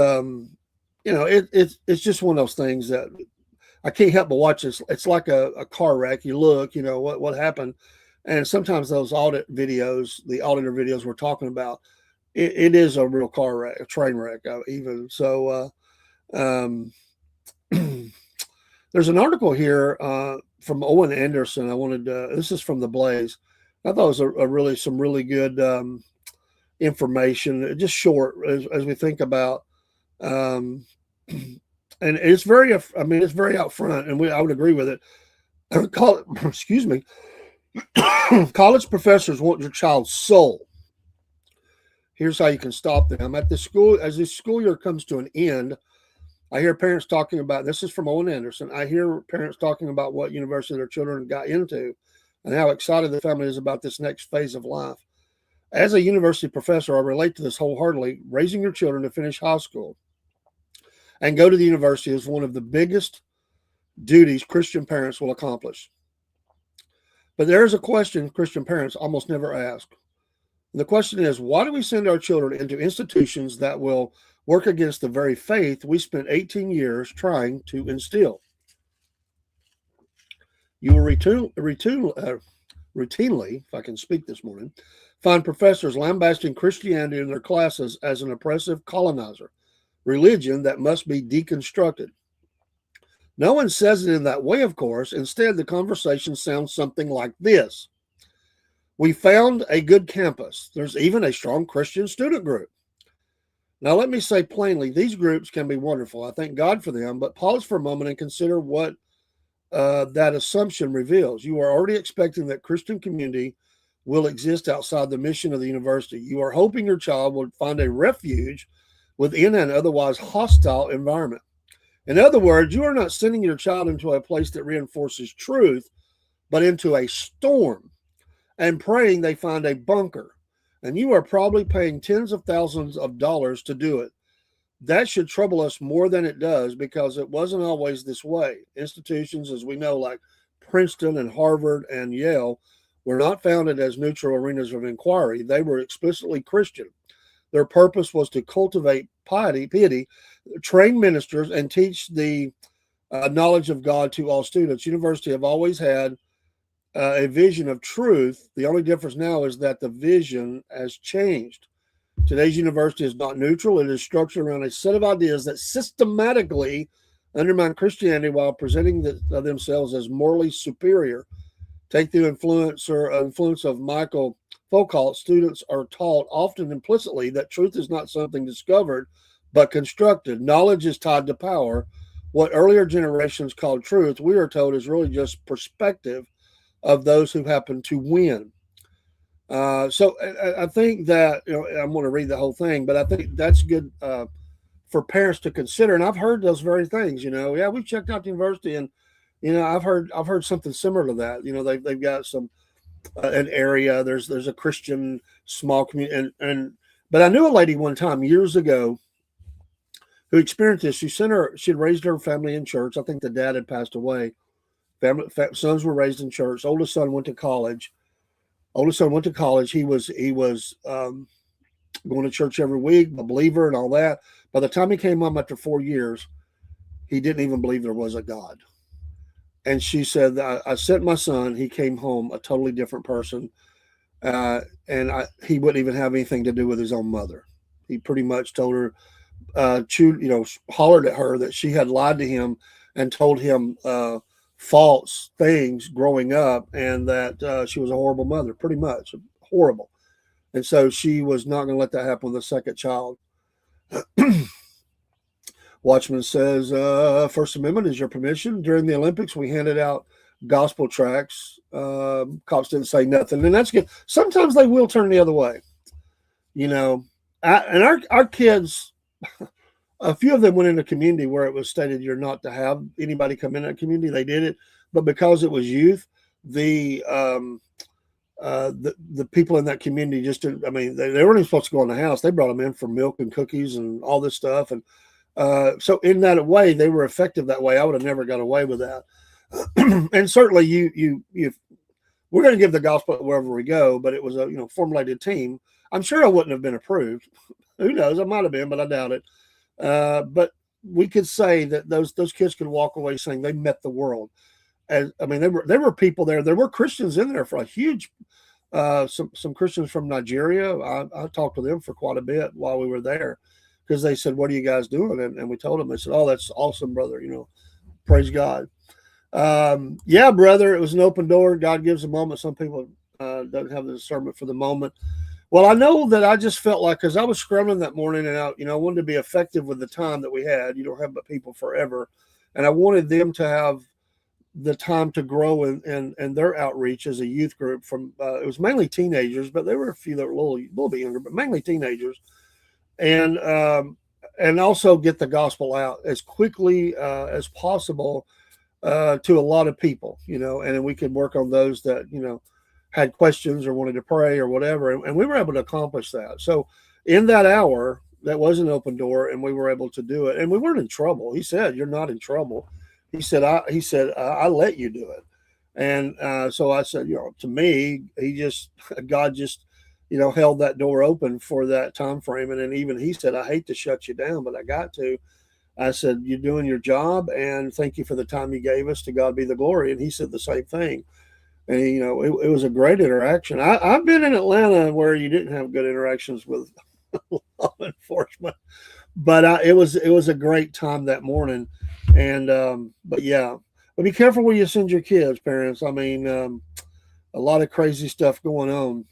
it's just one of those things that I can't help but watch this. It's like a car wreck. You look, what happened, and sometimes those audit videos, the auditor videos we're talking about, it is a real car wreck, a train wreck, even so. There's an article here from Owen Anderson. This is from the Blaze. I thought it was some really good information, just short as we think about, and it's very out front, and I would agree with it. Excuse me. College professors want your child's soul. Here's how you can stop them. At the school, as this school year comes to an end, I hear parents talking about, this is from Owen Anderson, I hear parents talking about what university their children got into and how excited the family is about this next phase of life. As a university professor, I relate to this wholeheartedly. Raising your children to finish high school and go to the university is one of the biggest duties Christian parents will accomplish. But there is a question Christian parents almost never ask. And the question is, why do we send our children into institutions that will work against the very faith we spent 18 years trying to instill? You will routinely, if I can speak this morning, find professors lambasting Christianity in their classes as an oppressive colonizer, religion that must be deconstructed. No one says it in that way, of course. Instead, the conversation sounds something like this. We found a good campus. There's even a strong Christian student group. Now, let me say plainly, these groups can be wonderful. I thank God for them, but pause for a moment and consider what that assumption reveals. You are already expecting that Christian community will exist outside the mission of the university. You are hoping your child will find a refuge within an otherwise hostile environment. In other words, you are not sending your child into a place that reinforces truth, but into a storm and praying they find a bunker. And you are probably paying tens of thousands of dollars to do it. That should trouble us more than it does, because it wasn't always this way. Institutions, as we know, like Princeton and Harvard and Yale, were not founded as neutral arenas of inquiry. They were explicitly Christian. Their purpose was to cultivate piety, train ministers, and teach the knowledge of God to all students. Universities have always had a vision of truth. The only difference now is that the vision has changed. Today's university is not neutral. It is structured around a set of ideas that systematically undermine Christianity while presenting themselves as morally superior. Take the influence of Michael Foucault. Students are taught often implicitly that truth is not something discovered, but constructed. Knowledge is tied to power. What earlier generations called truth, we are told, is really just perspective of those who happen to win. So I think that, I'm going to read the whole thing, but I think that's good for parents to consider. And I've heard those very things. Yeah, we checked out the university, and I've heard something similar to that. They've got some an area. There's a Christian small community, but I knew a lady one time years ago who experienced this. She'd raised her family in church. I think the dad had passed away. Sons were raised in church. Oldest son went to college. He was going to church every week, a believer and all that. By the time he came home after 4 years, he didn't even believe there was a God. And she said, I sent my son. He came home a totally different person. He wouldn't even have anything to do with his own mother. He pretty much told her, hollered at her that she had lied to him and told him false things growing up, and that she was a horrible mother, pretty much horrible. And so she was not going to let that happen with a second child. Watchman says, First Amendment is your permission. During the Olympics, we handed out gospel tracts. Cops didn't say nothing, and that's good. Sometimes they will turn the other way, and our kids, a few of them went in a community where it was stated you're not to have anybody come in that community. They did it, but because it was youth, the people in that community just didn't. I mean, they weren't even supposed to go in the house. They brought them in for milk and cookies and all this stuff, and so in that way, they were effective that way. I would have never got away with that. And certainly, we're going to give the gospel wherever we go, but it was a formulated team. I'm sure I wouldn't have been approved. Who knows? I might have been, but I doubt it. But we could say that those kids could walk away saying they met the world. And I mean, there were people there. There were Christians in there for a huge, some Christians from Nigeria. I talked to them for quite a bit while we were there, because they said, "What are you guys doing?" And we told them. They said, "Oh, that's awesome, brother. Praise God." Yeah, brother, it was an open door. God gives a moment. Some people don't have the discernment for the moment. Well, I know that I just felt like, because I was scrambling that morning, and I wanted to be effective with the time that we had. You don't have but people forever, and I wanted them to have the time to grow in their outreach as a youth group. From it was mainly teenagers, but there were a few that were a little bit younger, but mainly teenagers, and also get the gospel out as quickly as possible to a lot of people, and then we could work on those that had questions or wanted to pray or whatever. And we were able to accomplish that. So in that hour, that was an open door, and we were able to do it. And we weren't in trouble. He said, "You're not in trouble." He said, I let you do it. And so I said, to me, God just, held that door open for that time frame. And then even he said, "I hate to shut you down, but I got to." I said, "You're doing your job, and thank you for the time you gave us. To God be the glory." And he said the same thing. And, it was a great interaction. I've been in Atlanta where you didn't have good interactions with law enforcement, but it was a great time that morning. And, but yeah, but be careful where you send your kids, parents. I mean, a lot of crazy stuff going on.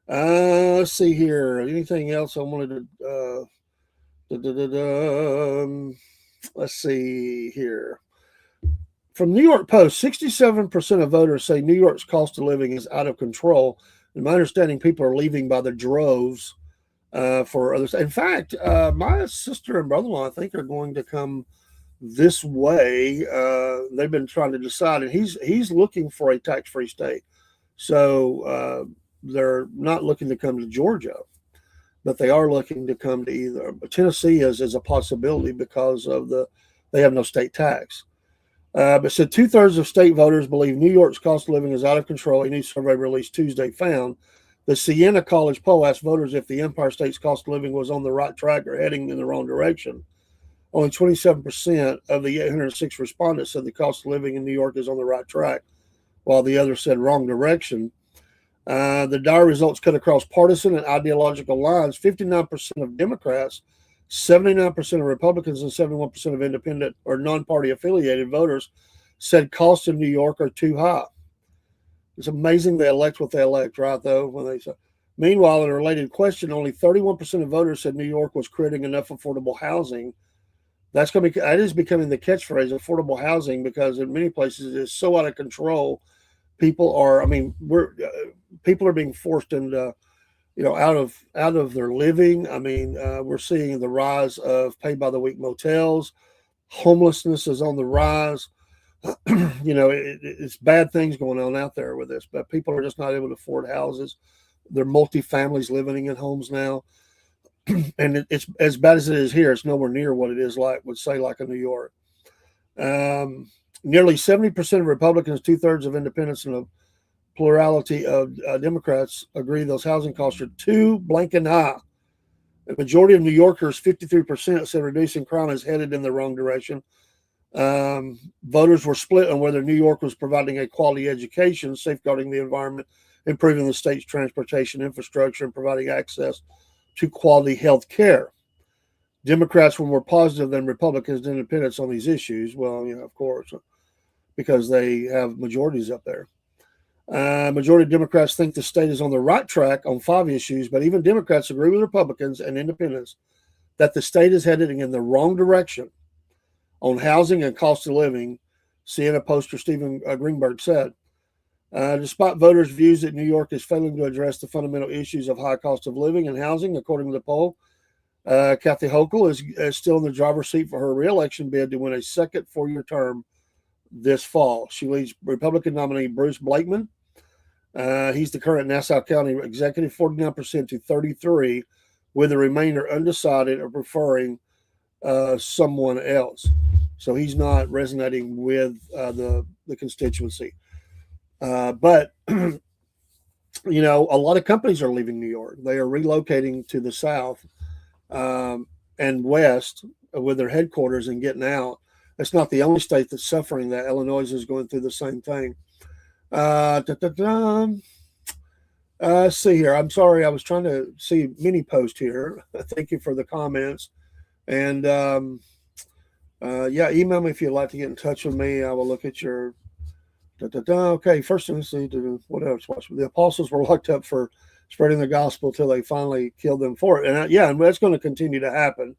Let's see here. Anything else I wanted to, let's see here. From New York Post, 67% of voters say New York's cost of living is out of control. In my understanding, people are leaving by the droves for others. In fact, my sister and brother-in-law, I think, are going to come this way. They've been trying to decide, and he's looking for a tax-free state. So they're not looking to come to Georgia, but they are looking to come to either. But Tennessee is a possibility because of they have no state tax. But said 2/3 of state voters believe New York's cost of living is out of control. A new survey released Tuesday found the Siena College poll asked voters if the Empire State's cost of living was on the right track or heading in the wrong direction. Only 27% of the 806 respondents said the cost of living in New York is on the right track. while the other said wrong direction. The dire results cut across partisan and ideological lines. 59% of Democrats, 79% of Republicans, and 71% of independent or non-party affiliated voters said costs in New York are too high. It's amazing they elect what they elect, right? Though, when they say. Meanwhile, in a related question, only 31% of voters said New York was creating enough affordable housing. That is becoming the catchphrase, affordable housing, because in many places it is so out of control. People are being forced into, out of their living. We're seeing the rise of pay by the week motels. Homelessness is on the rise. It's bad things going on out there with this, but people are just not able to afford houses. They're multi-families living in homes now. And it's as bad as it is here. It's nowhere near what it is like in New York. Nearly 70% of Republicans, 2/3 of independents, and a plurality of Democrats agree those housing costs are too blanking high. The majority of New Yorkers, 53%, said reducing crime is headed in the wrong direction. Voters were split on whether New York was providing a quality education, safeguarding the environment, improving the state's transportation infrastructure, and providing access to quality health care. Democrats were more positive than Republicans and independents on these issues. Well, of course, because they have majorities up there. Majority of Democrats think the state is on the right track on 5 issues, but even Democrats agree with Republicans and independents that the state is headed in the wrong direction on housing and cost of living, CNN poster Stephen Greenberg said. Despite voters' views that New York is failing to address the fundamental issues of high cost of living and housing, according to the poll, Kathy Hochul is still in the driver's seat for her reelection bid to win a second 4-year term this fall. She leads Republican nominee Bruce Blakeman. He's the current Nassau County executive, 49% to 33%, with the remainder undecided or preferring someone else. So he's not resonating with the constituency. But a lot of companies are leaving New York. They are relocating to the south and west with their headquarters and getting out. It's not the only state that's suffering that. Illinois is going through the same thing. See here. I'm sorry. I was trying to see mini post here. Thank you for the comments. And email me if you'd like to get in touch with me. I will look at your. Okay, first let's see. What else? The apostles were locked up for spreading the gospel till they finally killed them for it. And that's going to continue to happen.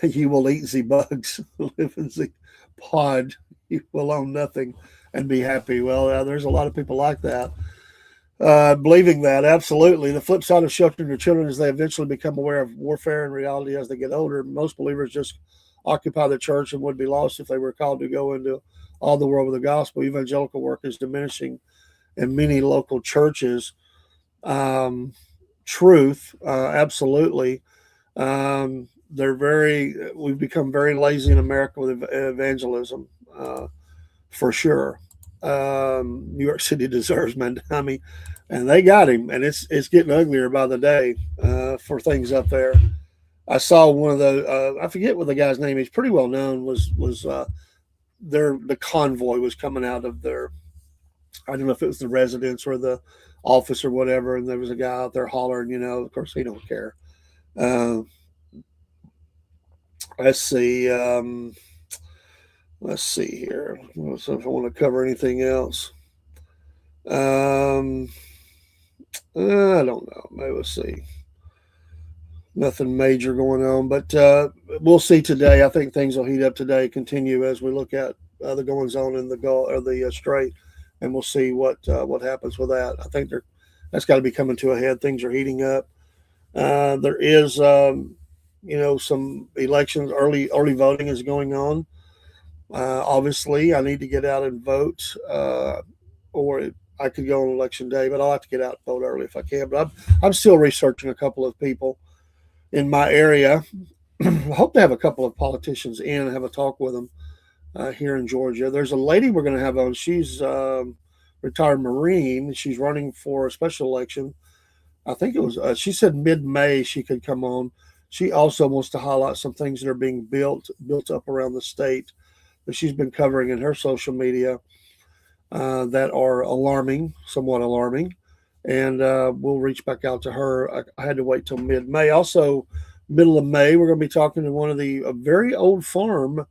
You will eat the bugs, live in the pod. You will own nothing and be happy. Well, there's a lot of people like that, believing that. Absolutely. The flip side of sheltering your children is they eventually become aware of warfare and reality as they get older. Most believers just occupy the church and would be lost if they were called to go into all the world with the gospel. Evangelical work is diminishing in many local churches. Truth, absolutely. We've become very lazy in America with evangelism, for sure. New York City deserves Mandami, and they got him, and it's getting uglier by the day for things up there. I saw one of the I forget what the guy's name is. Pretty well known. Was the convoy was coming out of their. I don't know if it was the residence or the office or whatever, and there was a guy out there hollering. Of course he don't care. Let's see. Let's see here. So if I want to cover anything else, I don't know. Maybe we'll see. Nothing major going on, but we'll see today. I think things will heat up today. Continue as we look at the goings on in the Gulf or the Strait, and we'll see what happens with that. I think that's got to be coming to a head. Things are heating up. There is, some elections. Early voting is going on. Obviously, I need to get out and vote, or I could go on election day, but I'll have to get out and vote early if I can. But I'm still researching a couple of people in my area. I hope to have a couple of politicians in and have a talk with them here in Georgia. There's a lady we're going to have on. She's retired Marine. She's running for a special election. I think it was, she said mid-May she could come on. She also wants to highlight some things that are being built up around the state that she's been covering in her social media that are alarming, somewhat alarming. And we'll reach back out to her. I had to wait till mid-May. Also, middle of May, we're going to be talking to one of a very old farming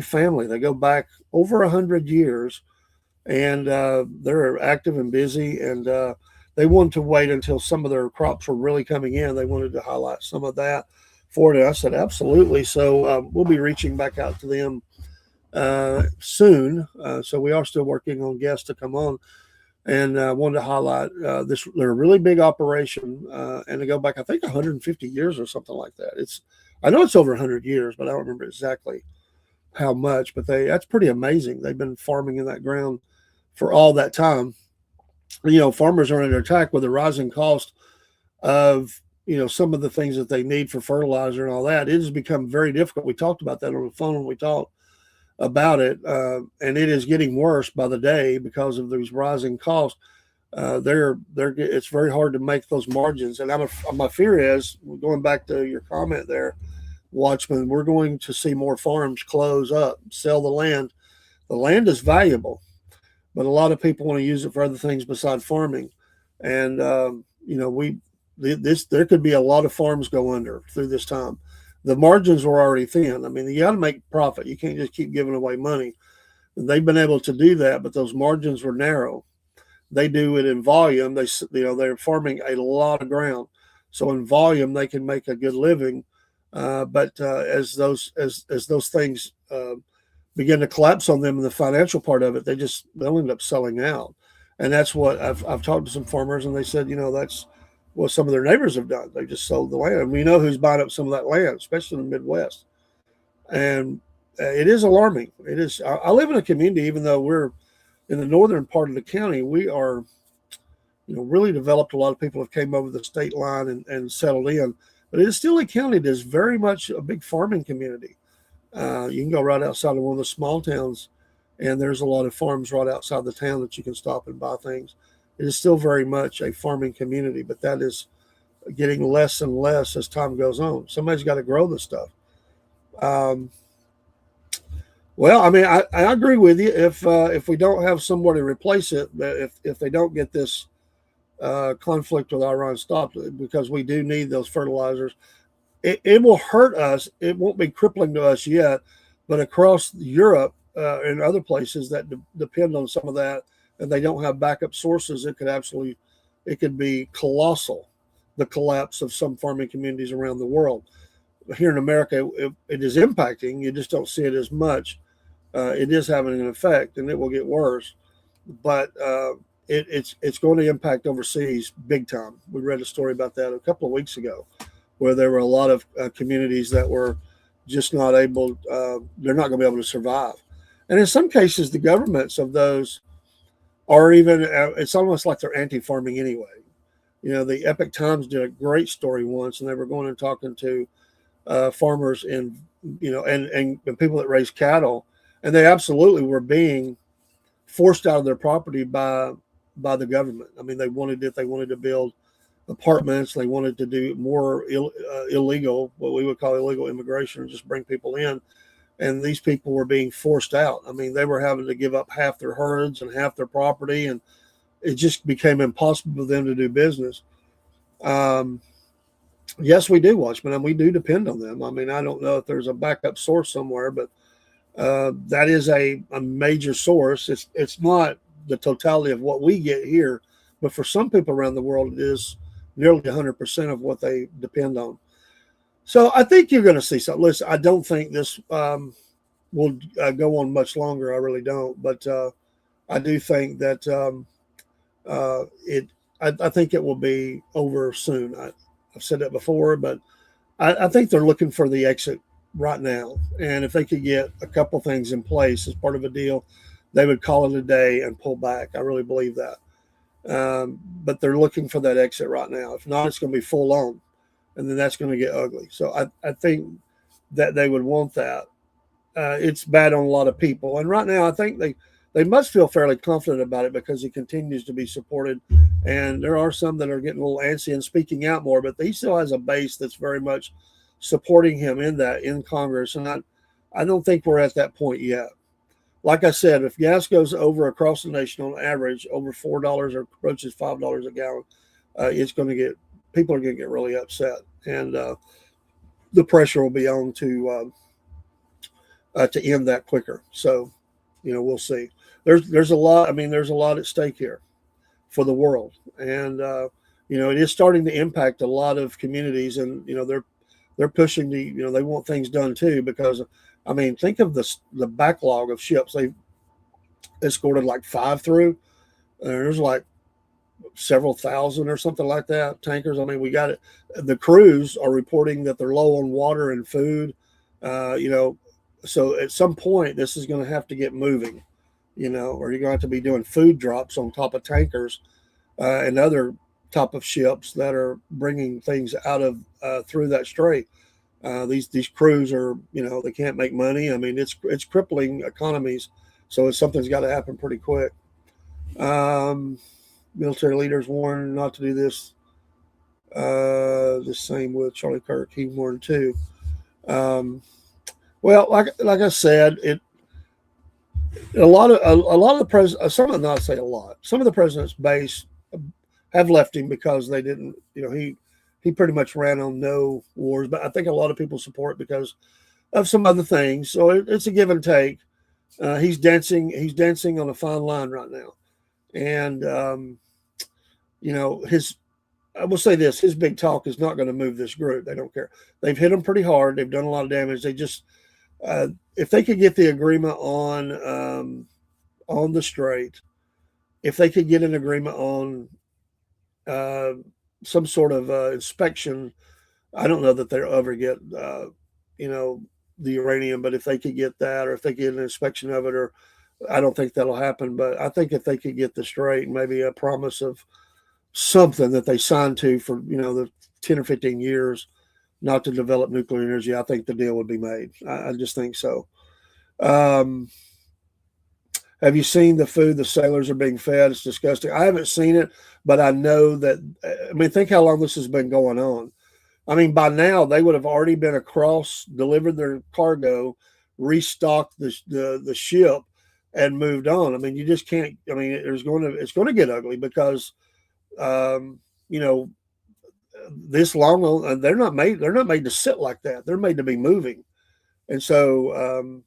family. They go back over 100 years, and they're active and busy. And they wanted to wait until some of their crops were really coming in. They wanted to highlight some of that for it. And I said, absolutely. So we'll be reaching back out to them soon. So we are still working on guests to come on. And wanted to highlight this. They're a really big operation, and they go back, I think, 150 years or something like that. I know it's over 100 years, but I don't remember exactly how much. But that's pretty amazing. They've been farming in that ground for all that time. Farmers are under attack with the rising cost of some of the things that they need for fertilizer and all that. It has become very difficult. We talked about that on the phone when we talked about it, and it is getting worse by the day because of these rising costs. It's very hard to make those margins, and my fear is, going back to your comment there, Watchman, we're going to see more farms close up, sell the land. The land is valuable, but a lot of people want to use it for other things besides farming, and there could be a lot of farms go under through this time. The margins were already thin. I mean, you got to make profit. You can't just keep giving away money. And they've been able to do that, but those margins were narrow. They do it in volume. They're farming a lot of ground, so in volume they can make a good living. But as those things begin to collapse on them in the financial part of it, they'll end up selling out. And that's what I've talked to some farmers, and they said, that's what some of their neighbors have done. They just sold the land. And we know who's buying up some of that land, especially in the Midwest. And it is alarming. It is. I live in a community, even though we're in the northern part of the county, we are, really developed. A lot of people have came over the state line and settled in. But it is still a county that is very much a big farming community. You can go right outside of one of the small towns, and there's a lot of farms right outside the town that you can stop and buy things. It is still very much a farming community, but that is getting less and less as time goes on. Somebody's got to grow this stuff. Well, I mean, I agree with you. If we don't have somewhere to replace it, if they don't get this conflict with Iran stopped, because we do need those fertilizers, it will hurt us. It won't be crippling to us yet, but across Europe and other places that depend on some of that, and they don't have backup sources, it could be colossal, the collapse of some farming communities around the world. Here in America, it is impacting. You just don't see it as much. It is having an effect, and it will get worse. But it's going to impact overseas big time. We read a story about that a couple of weeks ago, where there were a lot of communities that were just not able. They're not going to be able to survive. And in some cases, the governments of those are even, it's almost like they're anti-farming anyway. The Epic Times did a great story once, and they were going and talking to farmers and people that raise cattle, and they absolutely were being forced out of their property by the government. I mean, they wanted to build apartments. They wanted to do more illegal, what we would call illegal immigration, or just bring people in. And these people were being forced out. I mean, they were having to give up half their herds and half their property, and it just became impossible for them to do business. Yes, we do, Watchmen, and we do depend on them. I mean, I don't know if there's a backup source somewhere, but that is a major source. It's not the totality of what we get here, but for some people around the world, it is nearly 100% of what they depend on. So I think you're going to see something. Listen, I don't think this will go on much longer. I really don't. But I do think that I think it will be over soon. I've said that before, but I think they're looking for the exit right now. And if they could get a couple things in place as part of a deal, they would call it a day and pull back. I really believe that. But they're looking for that exit right now. If not, it's going to be full on. And then that's going to get ugly. So I think that they would want that. It's bad on a lot of people. And right now, I think they must feel fairly confident about it because he continues to be supported. And there are some that are getting a little antsy and speaking out more, but he still has a base that's very much supporting him in Congress. And I don't think we're at that point yet. Like I said, if gas goes over across the nation on average over $4 or approaches $5 a gallon, it's going to get people are going to get really upset, and the pressure will be on to end that quicker. So, we'll see. There's a lot. I mean, there's a lot at stake here for the world, and it is starting to impact a lot of communities, and they're pushing they want things done too, because I mean, think of the backlog of ships they've escorted like 5 through. There's like several thousand or something like that tankers. I mean, we got it. The crews are reporting that they're low on water and food. So at some point this is going to have to get moving, or you're going to have to be doing food drops on top of tankers and other type of ships that are bringing things out of through that strait. These crews are, they can't make money. I mean, it's crippling economies. So something's got to happen pretty quick. Military leaders warned not to do this. The same with Charlie Kirk. He warned too. Well, like I said, a lot of the president, some of not say a lot. Some of the president's base have left him because they didn't. He pretty much ran on no wars, but I think a lot of people support it because of some other things. So it's a give and take. He's dancing on a fine line right now, and I will say this: his big talk is not going to move this group. They don't care. They've hit them pretty hard. They've done a lot of damage. They just if they could get the agreement on the strait, if they could get an agreement on some sort of inspection, I don't know that they'll ever get the uranium, but if they could get that, or if they get an inspection of it, or I don't think that'll happen. But I think if they could get the strait, maybe a promise of something that they signed to for the 10 or 15 years not to develop nuclear energy, I think the deal would be made. I just think so. Have you seen the food the sailors are being fed? It's disgusting. I haven't seen it, but I know that. I mean, think how long this has been going on. I mean, by now they would have already been across, delivered their cargo, restocked the ship, and moved on. I mean, you just can't. I mean, it's going to get ugly because, this long on, they're not made to sit like that. They're made to be moving, and so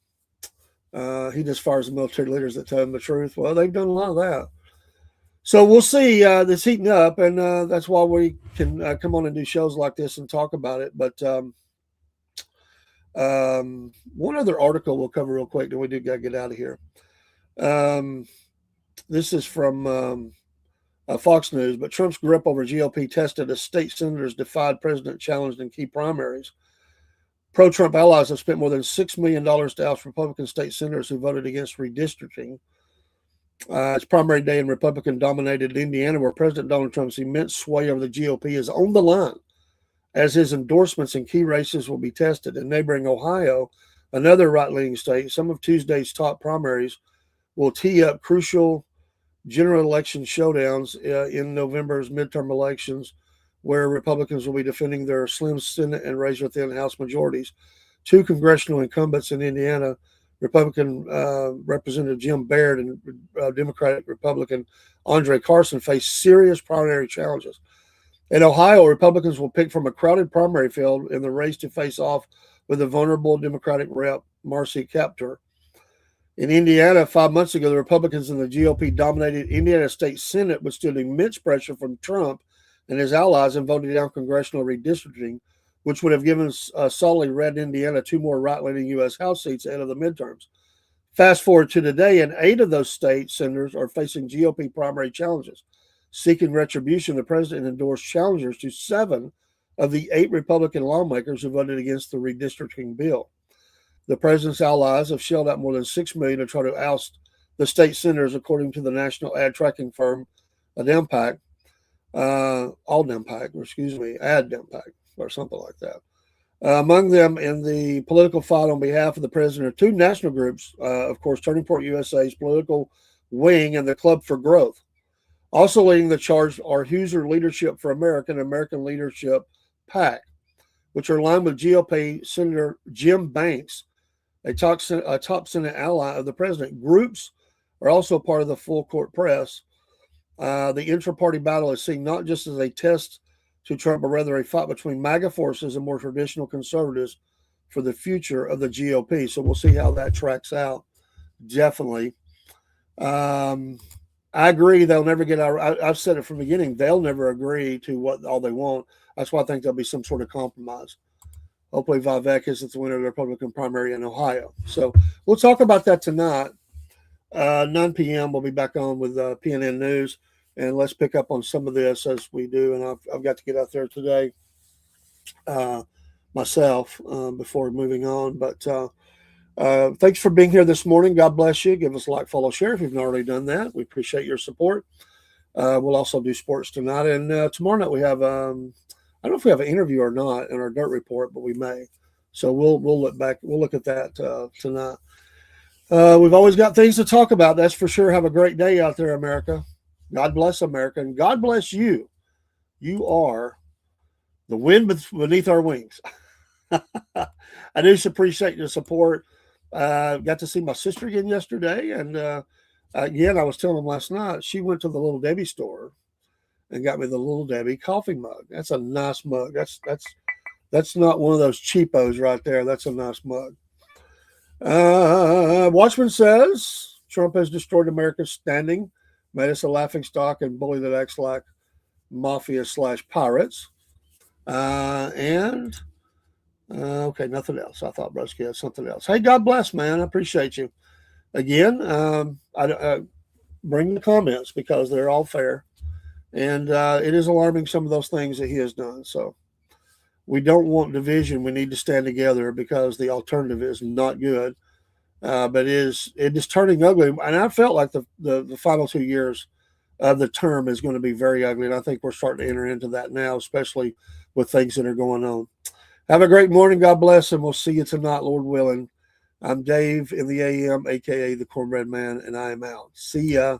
he just fires the military leaders that tell him the truth. Well, they've done a lot of that. So we'll see. This heating up, and that's why we can come on and do shows like this and talk about it. But one other article we'll cover real quick, then we do got to get out of here. This is from Fox News, but Trump's grip over GOP tested as state senators defied president challenged in key primaries. Pro-Trump allies have spent more than $6 million to oust Republican state senators who voted against redistricting. It's primary day in Republican-dominated Indiana, where President Donald Trump's immense sway over the GOP is on the line, as his endorsements in key races will be tested. In neighboring Ohio, another right-leaning state, some of Tuesday's top primaries will tee up crucial general election showdowns in November's midterm elections, where Republicans will be defending their slim Senate and razor-thin House majorities. 2 congressional incumbents in Indiana, Republican Representative Jim Baird and Democratic Republican Andre Carson, face serious primary challenges. In Ohio, Republicans will pick from a crowded primary field in the race to face off with the vulnerable Democratic Rep. Marcy Kaptur. In Indiana, 5 months ago, the Republicans in the GOP-dominated Indiana State Senate withstood immense pressure from Trump and his allies and voted down congressional redistricting, which would have given solidly red Indiana 2 more right-leaning U.S. House seats ahead of the midterms. Fast forward to today, and 8 of those state senators are facing GOP primary challenges. Seeking retribution, the president endorsed challengers to 7 of the 8 Republican lawmakers who voted against the redistricting bill. The president's allies have shelled out more than $6 million to try to oust the state senators, according to the national ad tracking firm AdImpact, AdImpact, or something like that. Among them in the political fight on behalf of the president are 2 national groups, of course, Turning Point USA's political wing and the Club for Growth. Also leading the charge are Hoosier Leadership for America and American Leadership PAC, which are aligned with GOP Senator Jim Banks, a top Senate ally of the president. Groups are also part of the full court press. The intra-party battle is seen not just as a test to Trump, but rather a fight between MAGA forces and more traditional conservatives for the future of the GOP. So we'll see how that tracks out. Definitely. I agree they'll never get our, I've said it from the beginning, they'll never agree to what all they want. That's why I think there'll be some sort of compromise. Hopefully Vivek isn't the winner of the Republican primary in Ohio. So we'll talk about that tonight. 9 p.m. we'll be back on with PNN News, and let's pick up on some of this as we do. And I've got to get out there today myself before moving on. But thanks for being here this morning. God bless you. Give us a like, follow, share if you've not already done that. We appreciate your support. We'll also do sports tonight. And tomorrow night we have, I don't know if we have an interview or not in our dirt report, but we may. So we'll look back. We'll look at that tonight. We've always got things to talk about. That's for sure. Have a great day out there, America. God bless America. And God bless you. You are the wind beneath our wings. I do appreciate your support. Got to see my sister again yesterday. And again, I was telling them last night, she went to the Little Debbie store and got me the Little Debbie coffee mug. That's a nice mug. That's not one of those cheapos right there. That's a nice mug. Watchman says Trump has destroyed America's standing, made us a laughing stock, and bully that acts like mafia/pirates. Okay, nothing else. I thought Brusky had something else. Hey, God bless, man. I appreciate you. Again, I bring the comments because they're all fair. And it is alarming, some of those things that he has done. So we don't want division. We need to stand together because the alternative is not good. But it is turning ugly. And I felt like the final 2 years of the term is going to be very ugly. And I think we're starting to enter into that now, especially with things that are going on. Have a great morning. God bless. And we'll see you tonight, Lord willing. I'm Dave in the AM, a.k.a. the Cornbread Man, and I am out. See ya.